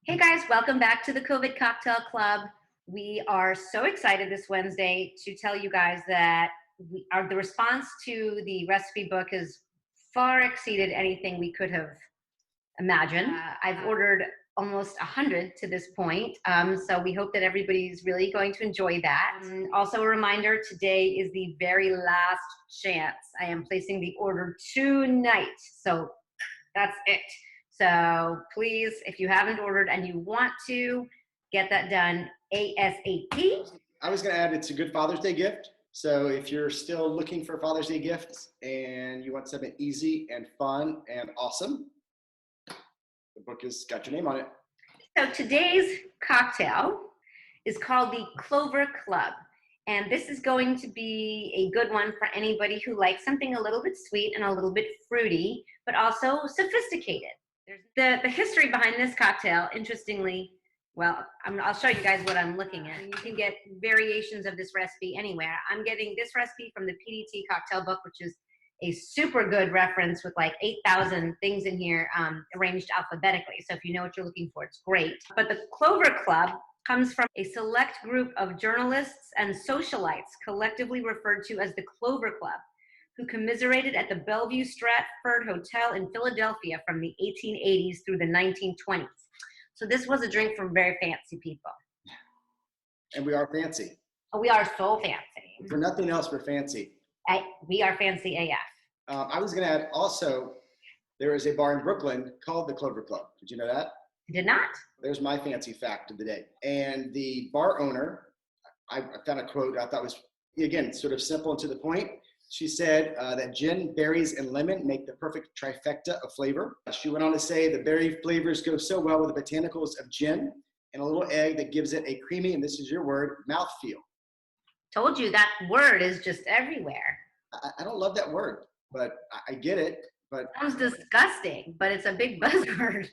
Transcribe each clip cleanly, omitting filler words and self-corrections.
Hey guys, welcome back to the COVID Cocktail Club. We are so excited this Wednesday to tell you guys that the response to the recipe book has far exceeded anything we could have imagined. I've ordered almost 100 to this point, so we hope that everybody's really going to enjoy that. Also a reminder, today is the very last chance. I am placing the order tonight, so that's it. So please, if you haven't ordered and you want to, get that done ASAP. I was going to add, it's a good Father's Day gift. So if you're still looking for Father's Day gifts and you want something easy and fun and awesome, the book has got your name on it. So today's cocktail is called the Clover Club. And this is going to be a good one for anybody who likes something a little bit sweet and a little bit fruity, but also sophisticated. There's the history behind this cocktail, interestingly, well, I'll show you guys what I'm looking at. You can get variations of this recipe anywhere. I'm getting this recipe from the PDT cocktail book, which is a super good reference with like 8,000 things in here arranged alphabetically. So if you know what you're looking for, it's great. But the Clover Club comes from a select group of journalists and socialites collectively referred to as the Clover Club, who commiserated at the Bellevue Stratford Hotel in Philadelphia from the 1880s through the 1920s. So this was a drink for very fancy people. And we are fancy. Oh, we are so fancy. For nothing else, we're fancy. We are fancy AF. I was going to add also, there is a bar in Brooklyn called the Clover Club. Did you know that? I did not. There's my fancy fact of the day. And the bar owner, I found a quote I thought was, again, sort of simple and to the point. She said that gin, berries, and lemon make the perfect trifecta of flavor. She went on to say the berry flavors go so well with the botanicals of gin and a little egg that gives it a creamy, and this is your word, mouthfeel. Told you that word is just everywhere. I don't love that word, but I get it. But sounds disgusting, but it's a big buzzword.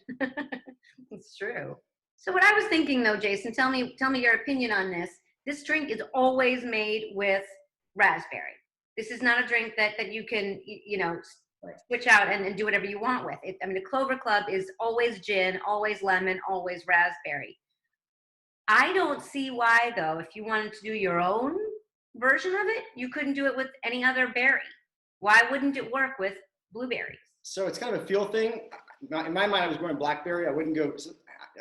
It's true. So what I was thinking though, Jason, tell me your opinion on this. This drink is always made with raspberry. This is not a drink that you can, switch out and do whatever you want with. The Clover Club is always gin, always lemon, always raspberry. I don't see why, though, if you wanted to do your own version of it, you couldn't do it with any other berry. Why wouldn't it work with blueberries? So it's kind of a feel thing. In my mind, I was going Blackberry. I wouldn't go.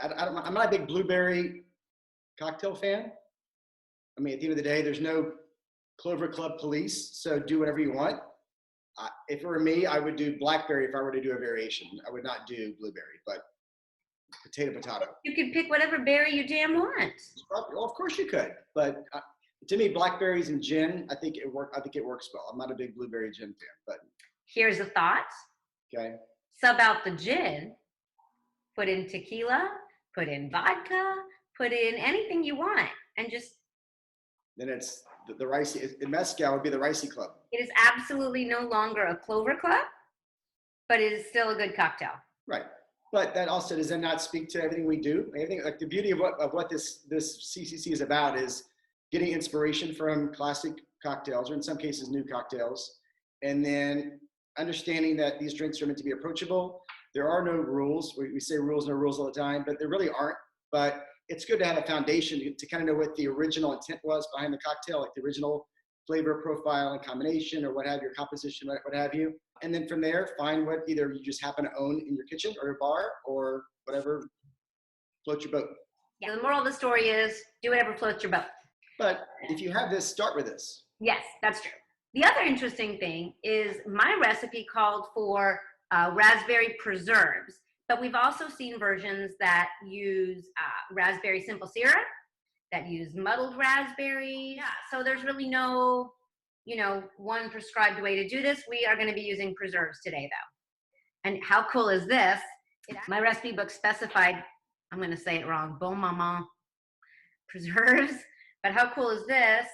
I'm not a big blueberry cocktail fan. I mean, at the end of the day, there's no Clover Club police, so do whatever you want. If it were me, I would do Blackberry if I were to do a variation. I would not do blueberry, but potato. You could pick whatever berry you damn want. Well, of course you could, but to me, blackberries and gin, I think it works well. I'm not a big blueberry gin fan, but here's a thought. Okay. Sub out the gin, put in tequila, put in vodka, put in anything you want, and just. Then it's the Rysse. Mezcal would be the Rysse Club. It is absolutely no longer a Clover Club, but it is still a good cocktail. Right. But that also does that not speak to everything we do? I think like the beauty of what this CCC is about is getting inspiration from classic cocktails, or in some cases new cocktails, and then understanding that these drinks are meant to be approachable. There are no rules. We say rules, no rules all the time, but there really aren't. But it's good to have a foundation to kind of know what the original intent was behind the cocktail, like the original flavor profile and combination, or what have your composition, what have you. And then from there, find what either you just happen to own in your kitchen or your bar, or whatever floats your boat. Yeah, the moral of the story is do whatever floats your boat. But if you have this, start with this. Yes, that's true. The other interesting thing is my recipe called for raspberry preserves, but we've also seen versions that use raspberry simple syrup, that use muddled raspberry. Yeah, so there's really no, one prescribed way to do this. We are going to be using preserves today, though. And how cool is this? My recipe book specified, I'm going to say it wrong, Bonne Maman preserves. But how cool is this?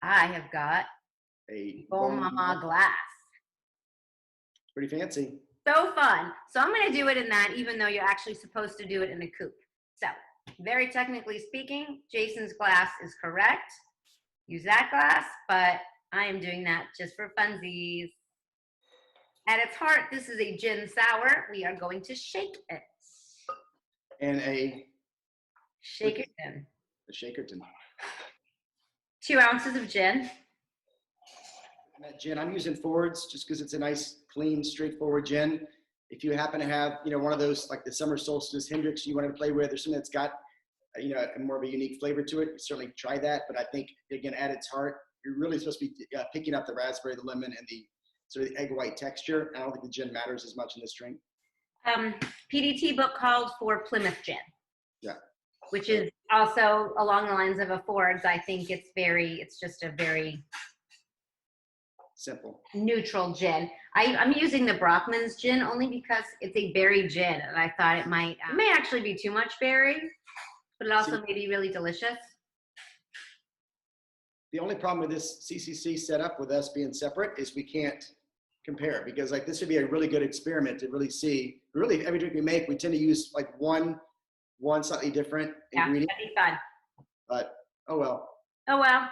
I have got a Bonne Maman glass. Pretty fancy. So fun. So I'm going to do it in that, even though you're actually supposed to do it in a coupe. So very technically speaking, Jason's glass is correct. Use that glass, but I am doing that just for funsies. At its heart, this is a gin sour. We are going to shake it. And a Shaker gin. The Shakerton. 2 ounces of gin. And that gin, I'm using Ford's just because it's a nice, clean, straightforward gin. If you happen to have, you know, one of those like the summer solstice Hendrix you want to play with, or something that's got, you know, more of a unique flavor to it, certainly try that. But I think, again, at its heart, you're really supposed to be picking up the raspberry, the lemon, and the sort of the egg white texture. I don't think the gin matters as much in this drink. PDT book called for Plymouth gin. Yeah. Which is also along the lines of a Ford's. I think it's just a very simple, neutral gin. I'm using the Brockman's gin only because it's a berry gin, and I thought it may actually be too much berry, but it also may be really delicious. The only problem with this CCC setup with us being separate is we can't compare, because like this would be a really good experiment to really see. Really, every drink we make, we tend to use like one slightly different ingredient. That'd be fun. But oh well. Oh well.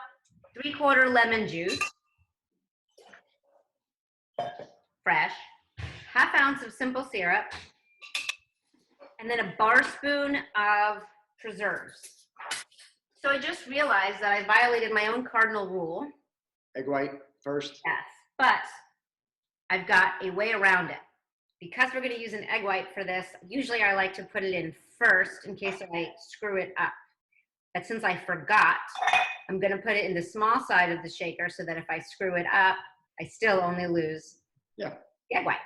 3/4 lemon juice, fresh, 1/2 ounce of simple syrup, and then a bar spoon of preserves. So I just realized that I violated my own cardinal rule. Egg white first. Yes, but I've got a way around it. Because we're going to use an egg white for this, usually I like to put it in first in case I screw it up. But since I forgot, I'm going to put it in the small side of the shaker so that if I screw it up, I still only lose the egg white.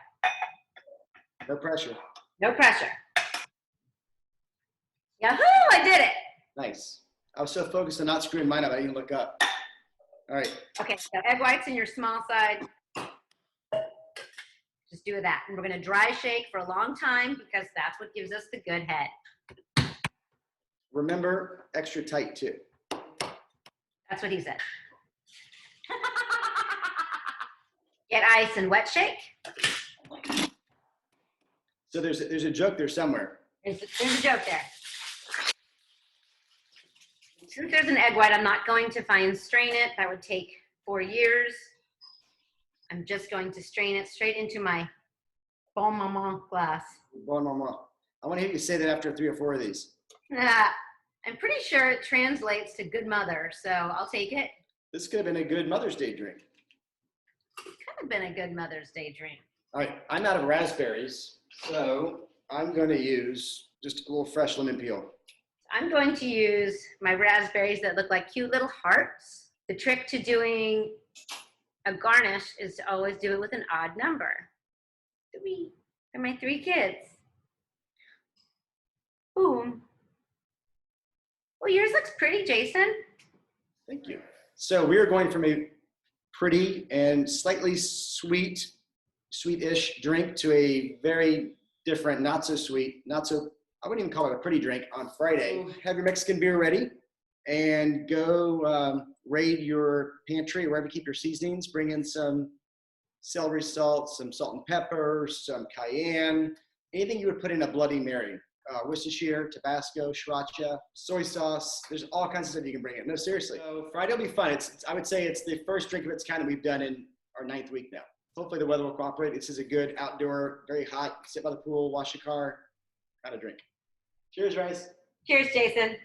No pressure. No pressure. Yahoo! I did it. Nice. I was so focused on not screwing mine up, I didn't look up. All right. Okay, so egg whites in your small side. Just do that. And we're going to dry shake for a long time because that's what gives us the good head. Remember, extra tight too. That's what he said. Get ice and wet shake. So there's a joke there somewhere. There's a joke there. Since there's an egg white, I'm not going to fine strain it. That would take 4 years. I'm just going to strain it straight into my Bonne Maman glass. Bonne Maman. I want to hear you say that after 3 or 4 of these. I'm pretty sure it translates to good mother, so I'll take it. This could have been a good Mother's Day drink. It could have been a good Mother's Day drink. All right, I'm out of raspberries, so I'm going to use just a little fresh lemon peel. I'm going to use my raspberries that look like cute little hearts. The trick to doing a garnish is to always do it with an odd number. 3 for my 3 kids. Boom. Well, yours looks pretty, Jason. Thank you. So we are going from a pretty and slightly sweetish drink to a very different, not so sweet, I wouldn't even call it a pretty drink on Friday. Have your Mexican beer ready and go raid your pantry, wherever you keep your seasonings. Bring in some celery salt, some salt and pepper, some cayenne, anything you would put in a Bloody Mary. Worcestershire, Tabasco, sriracha, soy sauce. There's all kinds of stuff you can bring in. No, seriously. So Friday will be fun. I would say it's the first drink of its kind that we've done in our 9th week now. Hopefully the weather will cooperate. This is a good outdoor, very hot, sit by the pool, wash your car kind of drink. Cheers, Rysse. Cheers, Jason.